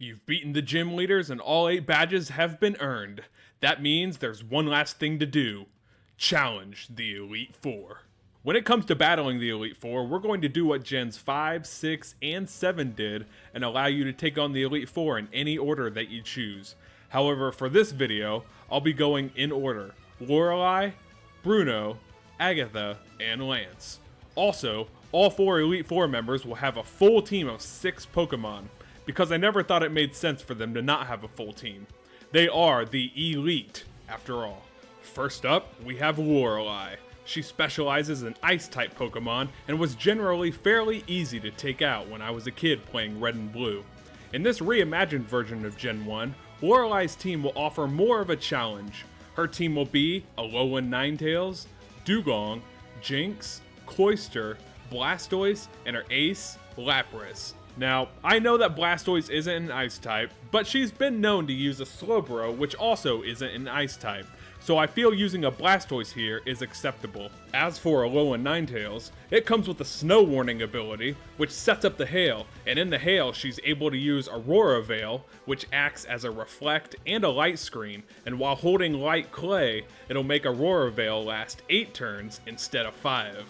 You've beaten the gym leaders and all 8 badges have been earned. That means there's one last thing to do. Challenge the Elite Four. When it comes to battling the Elite Four, we're going to do what Gens 5, 6, and 7 did and allow you to take on the Elite Four in any order that you choose. However, for this video, I'll be going in order. Lorelei, Bruno, Agatha, and Lance. Also, all 4 Elite Four members will have a full team of 6 Pokemon, because I never thought it made sense for them to not have a full team. They are the Elite, after all. First up, we have Lorelei. She specializes in Ice-type Pokemon and was generally fairly easy to take out when I was a kid playing Red and Blue. In this reimagined version of Gen 1, Lorelei's team will offer more of a challenge. Her team will be Alolan Ninetales, Dugong, Jinx, Cloyster, Blastoise, and her ace, Lapras. Now, I know that Blastoise isn't an Ice-type, but she's been known to use a Slowbro, which also isn't an Ice-type, so I feel using a Blastoise here is acceptable. As for Alolan Ninetales, it comes with a Snow Warning ability, which sets up the Hail, and in the Hail she's able to use Aurora Veil, which acts as a reflect and a light screen, and while holding Light Clay, it'll make Aurora Veil last 8 turns instead of 5.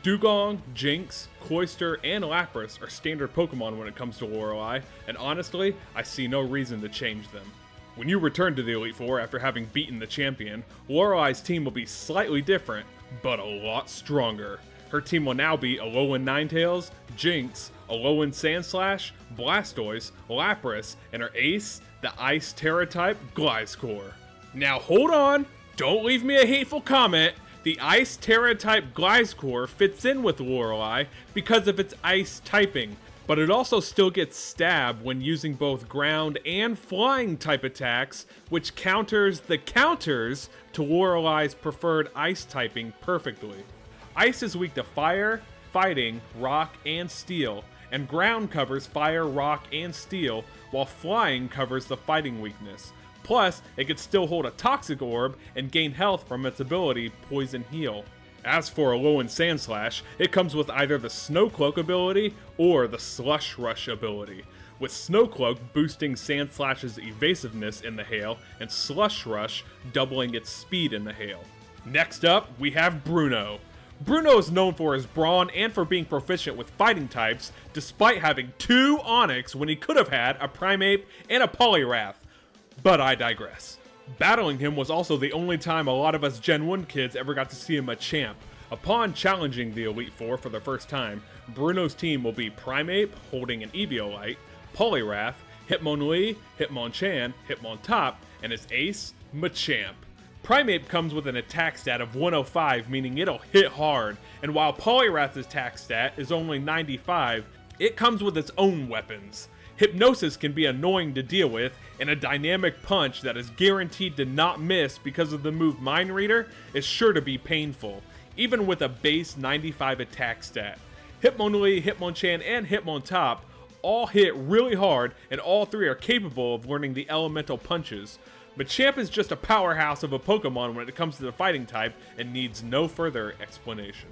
Dugong, Jinx, Cloyster, and Lapras are standard Pokemon when it comes to Lorelei, and honestly, I see no reason to change them. When you return to the Elite Four after having beaten the champion, Lorelei's team will be slightly different, but a lot stronger. Her team will now be Alolan Ninetales, Jinx, Alolan Sandslash, Blastoise, Lapras, and her ace, the Ice Terra-type Gliscor. Now hold on, don't leave me a hateful comment. The Ice Terra-type Gliscor fits in with Lorelei because of its ice typing, but it also still gets stabbed when using both ground and flying type attacks, which counters the counters to Lorelei's preferred ice typing perfectly. Ice is weak to fire, fighting, rock, and steel, and ground covers fire, rock, and steel, while flying covers the fighting weakness. Plus, it could still hold a Toxic Orb and gain health from its ability Poison Heal. As for Alolan Sandslash, it comes with either the Snow Cloak ability or the Slush Rush ability, with Snow Cloak boosting Sandslash's evasiveness in the Hail and Slush Rush doubling its speed in the Hail. Next up, we have Bruno. Bruno is known for his brawn and for being proficient with fighting types, despite having 2 Onix when he could have had a Primeape and a Poliwrath. But I digress. Battling him was also the only time a lot of us Gen 1 kids ever got to see him a champ. Upon challenging the Elite Four for the first time, Bruno's team will be Primeape, holding an Eviolite, Poliwrath, Hitmonlee, Hitmonchan, Hitmontop, and his ace, Machamp. Primeape comes with an attack stat of 105, meaning it'll hit hard, and while Poliwrath's attack stat is only 95, it comes with its own weapons. Hypnosis can be annoying to deal with, and a dynamic punch that is guaranteed to not miss because of the move Mind Reader is sure to be painful, even with a base 95 attack stat. Hitmonlee, Hitmonchan, and Hitmontop all hit really hard, and all 3 are capable of learning the elemental punches. Machamp is just a powerhouse of a Pokemon when it comes to the fighting type and needs no further explanation.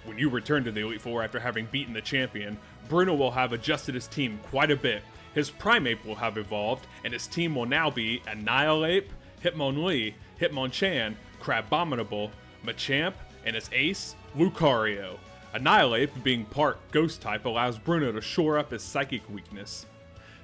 When you return to the Elite Four after having beaten the champion, Bruno will have adjusted his team quite a bit. His Primeape will have evolved, and his team will now be Annihilape, Hitmonlee, Hitmonchan, Crabominable, Machamp, and his ace, Lucario. Annihilape, being part Ghost type, allows Bruno to shore up his psychic weakness.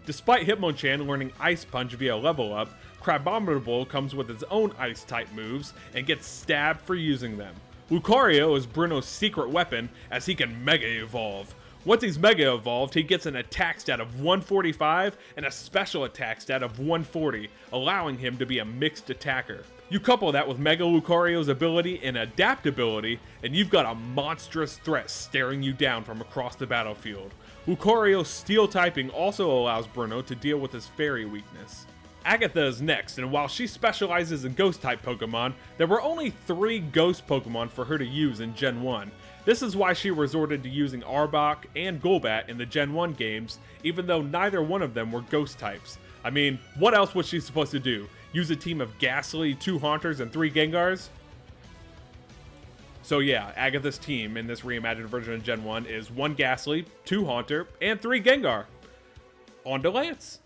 Despite Hitmonchan learning Ice Punch via level up, Crabominable comes with its own Ice type moves and gets stabbed for using them. Lucario is Bruno's secret weapon as he can Mega Evolve. Once he's Mega Evolved, he gets an attack stat of 145 and a special attack stat of 140, allowing him to be a mixed attacker. You couple that with Mega Lucario's ability and adaptability, and you've got a monstrous threat staring you down from across the battlefield. Lucario's Steel typing also allows Bruno to deal with his Fairy weakness. Agatha is next, and while she specializes in Ghost-type Pokemon, there were only 3 Ghost Pokemon for her to use in Gen 1. This is why she resorted to using Arbok and Golbat in the Gen 1 games, even though neither one of them were Ghost types. I mean, what else was she supposed to do? Use a team of Ghastly, 2 Haunters, and 3 Gengars? So yeah, Agatha's team in this reimagined version of Gen 1 is 1 Ghastly, 2 Haunter, and 3 Gengar. On to Lance.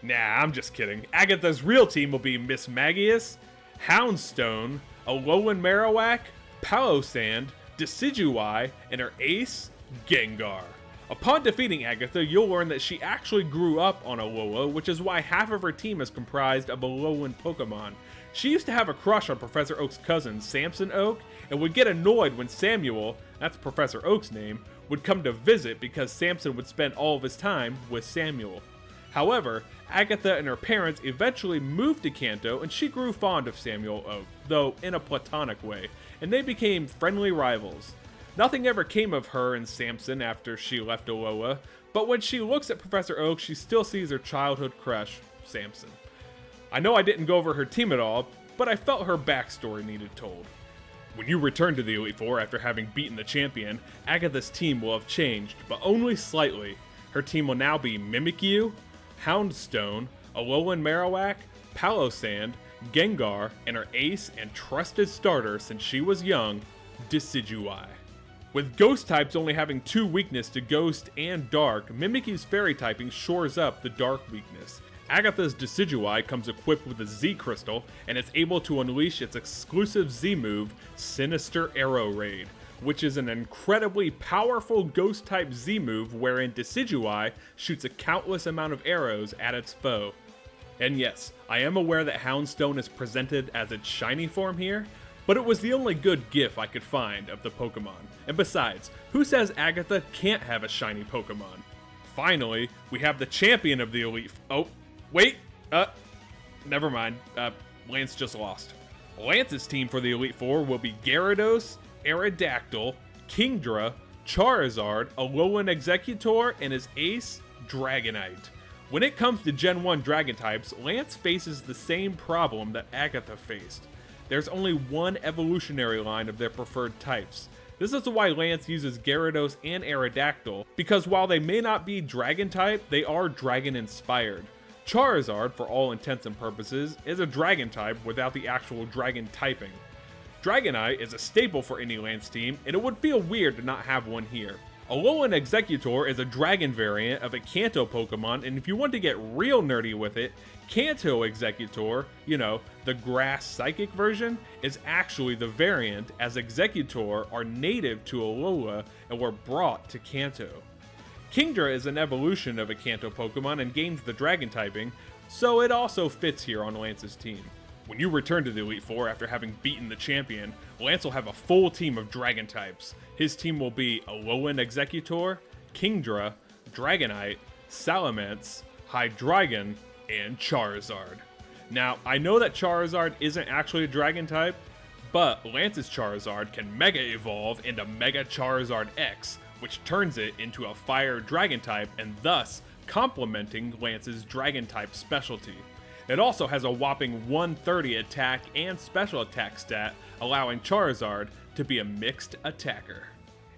Nah, I'm just kidding. Agatha's real team will be Miss Magius, Houndstone, Alolan Marowak, Palosand, Decidueye, and her ace, Gengar. Upon defeating Agatha, you'll learn that she actually grew up on Alola, which is why half of her team is comprised of Alolan Pokemon. She used to have a crush on Professor Oak's cousin, Samson Oak, and would get annoyed when Samuel, that's Professor Oak's name, would come to visit because Samson would spend all of his time with Samuel. However, Agatha and her parents eventually moved to Kanto, and she grew fond of Samuel Oak, though in a platonic way, and they became friendly rivals. Nothing ever came of her and Samson after she left Alola, but when she looks at Professor Oak, she still sees her childhood crush, Samson. I know I didn't go over her team at all, but I felt her backstory needed told. When you return to the Elite Four after having beaten the champion, Agatha's team will have changed, but only slightly. Her team will now be Mimikyu, Houndstone, Alolan Marowak, Palosand, Gengar, and her ace and trusted starter since she was young, Decidueye. With Ghost types only having 2 weakness to Ghost and Dark, Mimikyu's Fairy typing shores up the Dark weakness. Agatha's Decidueye comes equipped with a Z Crystal and is able to unleash its exclusive Z move, Sinister Arrow Raid, which is an incredibly powerful Ghost-type Z move wherein Decidueye shoots a countless amount of arrows at its foe. And yes, I am aware that Houndstone is presented as its shiny form here, but it was the only good gif I could find of the Pokemon. And besides, who says Agatha can't have a shiny Pokemon? Finally, we have the champion of the Elite... Oh, wait! Never mind. Lance just lost. Lance's team for the Elite Four will be Gyarados, Aerodactyl, Kingdra, Charizard, Alolan Exeggutor, and his ace, Dragonite. When it comes to Gen 1 Dragon types, Lance faces the same problem that Agatha faced. There's only one evolutionary line of their preferred types. This is why Lance uses Gyarados and Aerodactyl, because while they may not be Dragon type, they are Dragon inspired. Charizard, for all intents and purposes, is a Dragon type without the actual Dragon typing. Dragonite is a staple for any Lance team, and it would feel weird to not have one here. Alolan Exeggutor is a Dragon variant of a Kanto Pokemon, and if you want to get real nerdy with it, Kanto Exeggutor, you know, the grass psychic version, is actually the variant, as Exeggutor are native to Alola and were brought to Kanto. Kingdra is an evolution of a Kanto Pokemon and gains the Dragon typing, so it also fits here on Lance's team. When you return to the Elite Four after having beaten the champion, Lance will have a full team of Dragon types. His team will be Alolan Exeggutor, Kingdra, Dragonite, Salamence, Hydreigon, and Charizard. Now, I know that Charizard isn't actually a Dragon type, but Lance's Charizard can Mega Evolve into Mega Charizard X, which turns it into a Fire Dragon type and thus complementing Lance's Dragon type specialty. It also has a whopping 130 attack and special attack stat, allowing Charizard to be a mixed attacker.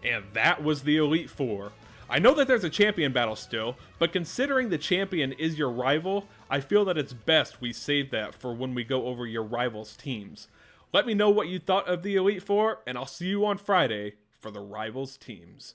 And that was the Elite Four. I know that there's a champion battle still, but considering the champion is your rival, I feel that it's best we save that for when we go over your rivals' teams. Let me know what you thought of the Elite Four, and I'll see you on Friday for the rivals' teams.